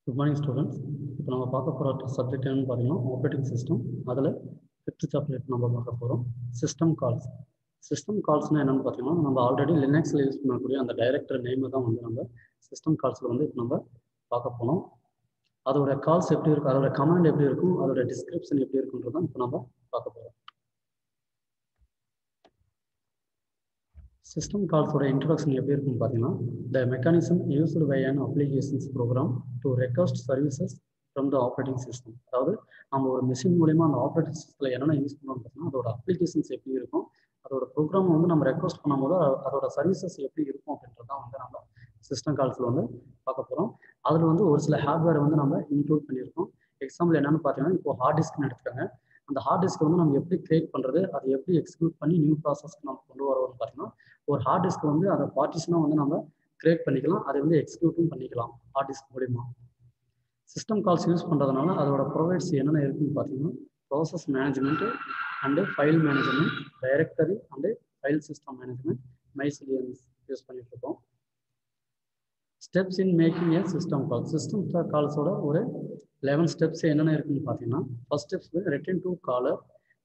Good morning, students. இப்போ நம்ம பார்க்க போகிற சப்ஜெக்ட் என்னன்னு பார்த்தீங்கன்னா ஆப்ரேட்டிங் சிஸ்டம். அதில் 5th சாப்டர் நம்ம பார்க்க போகிறோம் சிஸ்டம் கால்ஸ். சிஸ்டம் கால்ஸ்னால் என்னென்னு பார்த்தீங்கன்னா நம்ம ஆல்ரெடி லினக்ஸில் யூஸ் பண்ணக்கூடிய அந்த டைரக்டர் நேமை தான் வந்து நம்ம சிஸ்டம் கால்ஸில் வந்து இப்போ நம்ம பார்க்க போனோம். அதோட கால்ஸ் எப்படி இருக்கும், அதோட கமாண்ட் எப்படி இருக்கும், அதோட டிஸ்கிரிப்ஷன் எப்படி இருக்குன்றதான் இப்போ நம்ம பார்க்க போகிறோம். சிஸ்டம் கால்ஸோட இன்ட்ரடக்ஷன் எப்படி இருக்குன்னு பார்த்தீங்கன்னா the mechanism used by an applications program to request services from the operating system. அதாவது நம்ம ஒரு மிஷின் மூலிமா அந்த ஆப்ரேட்டிங் சிஸ்டத்தில் என்னென்ன யூஸ் பண்ணோம்னு பார்த்தீங்கன்னா அதோட அப்ளிகேஷன்ஸ் எப்படி இருக்கும், அதோட ப்ரோக்ராம் வந்து நம்ம ரெக்வஸ்ட் பண்ணும்போது அதோட சர்வீசஸ் எப்படி இருக்கும் அப்படின்றதான் வந்து நம்ம சிஸ்டம் கால்ஸில் வந்து பார்க்க போகிறோம். அதில் வந்து ஒரு சில ஹார்ட்வேரை வந்து நம்ம இன்க்ளூட் பண்ணியிருக்கோம். எக்ஸாம்பிள் என்னென்னு பார்த்தீங்கன்னா இப்போ ஹார்ட் டிஸ்க்னு எடுத்துக்காங்க. அந்த ஹார்ட் டிஸ்க் வந்து நம்ம எப்படி கிரியேட் பண்ணுறது, அதை எப்படி எக்ஸிக்யூட் பண்ணி நியூ ப்ராசஸ்க்கு நம்ம கொண்டு வரோம்னு பார்த்தீங்கன்னா ஒரு ஹார்ட் டிஸ்க் வந்து அதை பார்ட்டிஷனாக வந்து நம்ம கிரியேட் பண்ணிக்கலாம், அதை வந்து எக்ஸிக்யூட்டும் பண்ணிக்கலாம் ஹார்ட் டிஸ்க் மூலிமா. சிஸ்டம் கால்ஸ் யூஸ் பண்ணுறதுனால அதோட ப்ரொவைட்ஸ் என்னென்ன இருக்குன்னு பார்த்தீங்கன்னா process management and file management, directory and file system management, miscellaneous use பண்ணிட்டு இருக்கோம். Steps in making a system call. System கால்ஸோட ஒரு 11 ஸ்டெப்ஸ் என்னென்ன இருக்குன்னு பார்த்தீங்கன்னா ஃபர்ஸ்ட் ஸ்டெப்ஸ் வந்து return to caller,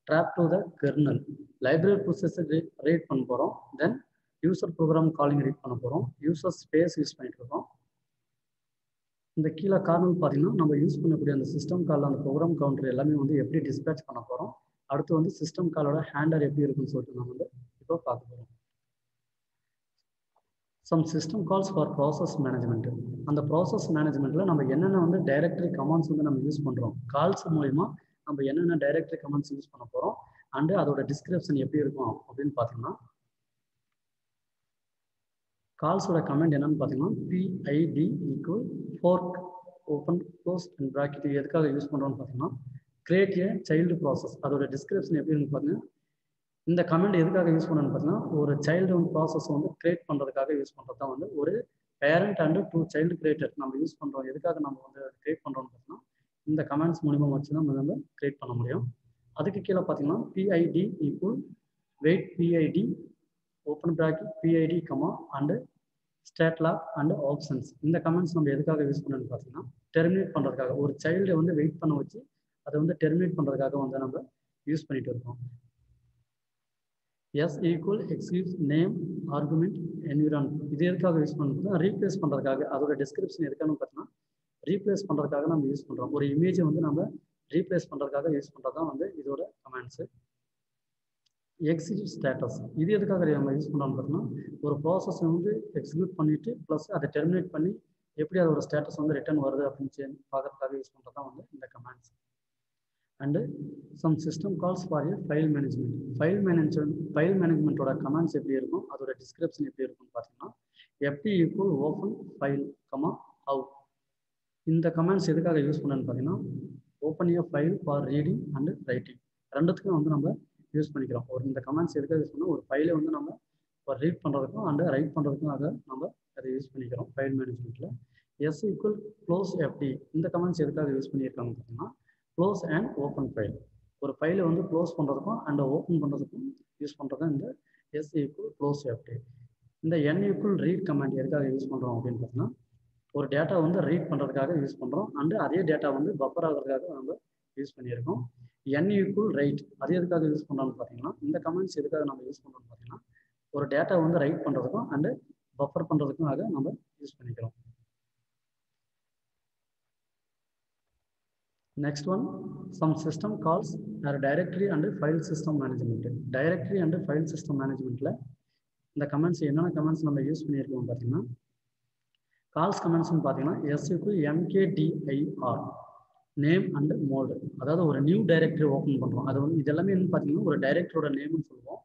trap to the kernel, library ப்ரோசஸை ரீட் பண்ண போகிறோம், then user program calling read பண்ண போகிறோம், யூசர் ஸ்பேஸ் யூஸ் பண்ணிட்டு இருக்கோம். இந்த கீழே கார்னல் பார்த்தீங்கன்னா நம்ம யூஸ் பண்ணக்கூடிய அந்த சிஸ்டம் காலில் அந்த ப்ரோக்ராம் கவுண்டர் எல்லாமே வந்து எப்படி டிஸ்பேச் பண்ண போகிறோம், அடுத்து வந்து சிஸ்டம் காலோட ஹேண்டர் எப்படி இருக்குன்னு சொல்லிட்டு நம்ம வந்து இப்போ பார்க்க போகிறோம். Some system calls for process management. அந்த ப்ராசஸ் மேனேஜ்மெண்ட்டில் நம்ம என்னென்ன வந்து டைரக்டரி கமாண்ட்ஸ் வந்து நம்ம யூஸ் பண்ணுறோம், கால்ஸ் மூலிமா நம்ம என்னென்ன டைரக்டரி கமாண்ட்ஸ் யூஸ் பண்ண போகிறோம் அண்டு அதோட டிஸ்கிரிப்ஷன் எப்படி இருக்கும் அப்படின்னு பார்த்தீங்கன்னா கால்ஸோட கமெண்ட் என்னன்னு பார்த்தீங்கன்னா PID equal fork open close and bracket. எதுக்காக யூஸ் பண்ணுறோம்னு பார்த்தீங்கன்னா கிரியேட் ஏ சைல்டு ப்ராசஸ். அதோட டிஸ்கிரிப்ஷன் எப்படி இருக்குன்னு பார்த்தீங்கன்னா இந்த கமெண்ட் எதுக்காக யூஸ் பண்ணணும்னு பார்த்தீங்கன்னா ஒரு சைல்டு ப்ராசஸ் வந்து கிரியேட் பண்ணுறதுக்காக யூஸ் பண்ணுறது தான் வந்து ஒரு பேரண்ட் அண்டு 2 சைல்டு கிரியேட்டர் நம்ம யூஸ் பண்ணுறோம். எதுக்காக நம்ம வந்து கிரியேட் பண்ணுறோம்னு பார்த்தீங்கன்னா இந்த கமெண்ட்ஸ் மூலிமா வச்சு தான் நம்ம கிரியேட் பண்ண முடியும். அதுக்கு கீழே பார்த்தீங்கன்னா PID equal wait PID open bracket PID comma and stat loc and options. இந்த கமெண்ட்ஸ் நம்ம எதுக்காக யூஸ் பண்ணணும்னு பார்த்தீங்கன்னா டெர்மினேட் பண்ணுறதுக்காக, ஒரு சைல்டை வந்து வெயிட் பண்ண வச்சு அதை வந்து டெர்மினேட் பண்ணுறதுக்காக வந்து நம்ம யூஸ் பண்ணிட்டு இருக்கோம். S equal execute name argument environment. இது எதுக்காக யூஸ் பண்ணுறதுனா ரீப்ளேஸ் பண்ணுறதுக்காக. அதோட டிஸ்கிரிப்ஷன் எதுக்கானு பார்த்தீங்கன்னா ரீப்ளேஸ் பண்ணுறதுக்காக நம்ம யூஸ் பண்ணுறோம். ஒரு இமேஜை வந்து நம்ம ரீப்ளேஸ் பண்ணுறதுக்காக யூஸ் பண்ணுறது தான் வந்து இதோட கமெண்ட்ஸு. Execute status. இது எதுக்காக நம்ம யூஸ் பண்ணுறோம்னு பார்த்தீங்கன்னா ஒரு ப்ராசஸ் வந்து எக்ஸிக்யூட் பண்ணிவிட்டு ப்ளஸ் அதை டெர்மினேட் பண்ணி எப்படி அதோட ஸ்டேட்டஸ் வந்து ரிட்டர்ன் வருது அப்படின்னு பார்க்கறதுக்காக யூஸ் பண்ணுறது தான் வந்து இந்த commands. And some system calls for a file management. File மேனேஜ்மெண்ட்டோட கமெண்ட்ஸ் எப்படி இருக்கும், அதோட டிஸ்கிரிப்ஷன் எப்படி இருக்கும்னு பார்த்தீங்கன்னா FT equal open file comma how. இந்த கமெண்ட்ஸ் எதுக்காக யூஸ் பண்ணணும்னு பார்த்தீங்கன்னா open a file for reading and writing, ரெண்டுத்துக்கும் வந்து நம்ம யூஸ் பண்ணிக்கிறோம். ஒரு இந்த கமெண்ட்ஸ் எதுக்காக யூஸ் பண்ணால் ஒரு ஃபைலை வந்து நம்ம ரீட் பண்ணுறதுக்கும் அண்டு ரைட் பண்ணுறதுக்கும் நம்ம அதை யூஸ் பண்ணிக்கிறோம் ஃபைல் மேனேஜ்மெண்ட்டில். S equal close FT. இந்த கமெண்ட்ஸ் எதுக்காக யூஸ் பண்ணியிருக்காங்க பார்த்தீங்கன்னா க்ளோஸ் அண்ட் ஓப்பன் ஃபைல், ஒரு ஃபைலை வந்து க்ளோஸ் பண்ணுறதுக்கும் அண்ட் ஓப்பன் பண்ணுறதுக்கும் யூஸ் பண்ணுறது இந்த S ஈக்குவல் க்ளோஸ் FT. இந்த N ஈக்குவல் ரீட் கமெண்ட் எதுக்காக யூஸ் பண்ணுறோம் அப்படின்னு பார்த்தீங்கன்னா ஒரு டேட்டா வந்து ரீட் பண்ணுறதுக்காக யூஸ் பண்ணுறோம் அண்டு அதே டேட்டா வந்து பஃபர் ஆகிறதுக்காக நம்ம யூஸ் பண்ணியிருக்கோம். N equal right. அது எதுக்காக யூஸ் பண்ணுறோம்னு பார்த்தீங்கன்னா இந்த கமெண்ட்ஸ் எதுக்காக நம்ம யூஸ் பண்ணுறோம்னு பார்த்தீங்கன்னா ஒரு டேட்டா வந்து ரைட் பண்ணுறதுக்கும் அண்டு பஃபர் பண்ணுறதுக்கும் நம்ம யூஸ் பண்ணிக்கிறோம். Next one, some system calls are directory and file system management. Directory and file system managementல இந்த கமெண்ட்ஸ் என்னென்ன கமெண்ட்ஸ் நம்ம யூஸ் பண்ணியிருக்கோம் பார்த்தீங்கன்னா கால்ஸ் கமெண்ட்ஸ்னு பார்த்தீங்கன்னா S equal MKDIR name and mould. அதாவது ஒரு நியூ டைரக்டரி ஓப்பன் பண்ணுறோம். அது வந்து இதெல்லாமே என்ன பார்த்தீங்கன்னா ஒரு டைரக்டரோட நேம்னு சொல்லுவோம்.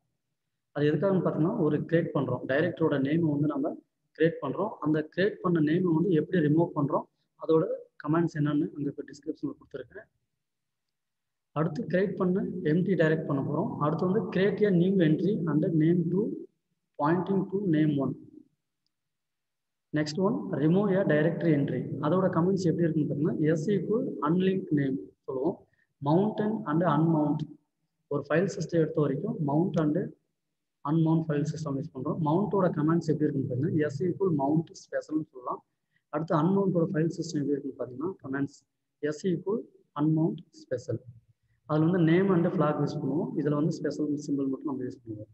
அது எதுக்காகன்னு பார்த்தீங்கன்னா ஒரு கிரியேட் பண்ணுறோம், டைரக்டரோட நேமை வந்து நம்ம கிரியேட் பண்ணுறோம். அந்த கிரியேட் பண்ண நேமை வந்து எப்படி ரிமூவ் பண்ணுறோம், அதோட கமெண்ட்ஸ் என்னன்னு அங்கே இப்போ டிஸ்கிரிப்ஷனில் கொடுத்துருக்கேன். அடுத்து கிரியேட் பண்ண எம்டி டைரக்ட் பண்ண போகிறோம். அடுத்து வந்து create a new entry and name to pointing to name 1. Next one remove a directory entry. அதோட கமெண்ட்ஸ் எப்படி இருக்குன்னு பார்த்தீங்கன்னா S ஈக்குவல் அன்லிங்க் நேம் சொல்லுவோம். Mount and unmount. ஒரு ஃபைல் சிஸ்டம் எடுத்த வரைக்கும் mount and unmount file system use பண்ணுறோம். மவுண்டோட கமெண்ட்ஸ் எப்படி இருக்குன்னு பார்த்தீங்கன்னா S ஈக்குவல் மவுண்ட் ஸ்பெஷல்னு சொல்லலாம். அடுத்து அன்மவுண்டோட ஃபைல் சிஸ்டம் எப்படி இருக்குன்னு பார்த்தீங்கன்னா கமெண்ட்ஸ் எஸ் ஈக்குவல் அன்மவுண்ட் ஸ்பெஷல். அதில் வந்து நேம் அண்ட் ஃபிளாக் யூஸ் பண்ணுவோம். இதில் வந்து ஸ்பெஷல் சிம்பிள் மட்டும் நம்ம யூஸ் பண்ணுவோம்.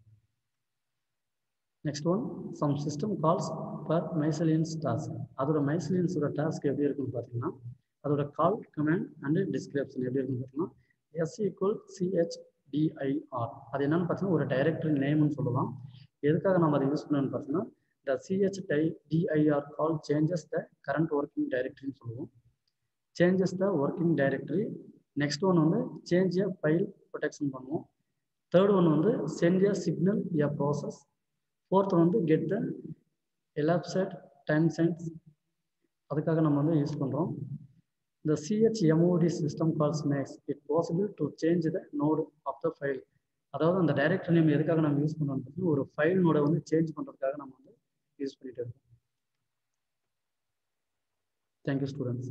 Next one some system calls for miscellaneous task. அதோட மைசலியன்ஸோட டாஸ்க் எப்படி இருக்குன்னு பார்த்தீங்கன்னா அதோட கால் கமெண்ட் அண்ட் டிஸ்கிரிப்ஷன் எப்படி இருக்குன்னு பார்த்தீங்கன்னா எஸ் ஈக்குவல் சிஹெச்டிஐஆர். அது என்னன்னு பார்த்தீங்கன்னா ஒரு டைரக்டரி நேம்னு சொல்லலாம். எதுக்காக நம்ம அதை யூஸ் பண்ணணும்னு பார்த்தீங்கன்னா the CHDIR call changes the current working directory ன்னு சொல்லுவோம். changes the working directory. next one வந்து change a file protection பண்ணுவோம். third one வந்து send a signal a process. fourth வந்து get the elapsed time sense. அதுக்காக நம்ம வந்து use பண்றோம். the chmod system calls makes it possible to change the node of the file. அதாவது அந்த directory name எதுக்காக நம்ம யூஸ் பண்றோம்னு பார்த்தீங்கன்னா ஒரு ஃபைல் நோட வந்து சேஞ்ச் பண்றதுக்காக நம்ம வந்து யூஸ் பண்ணிட்டு இருக்கோம். Thank you, students.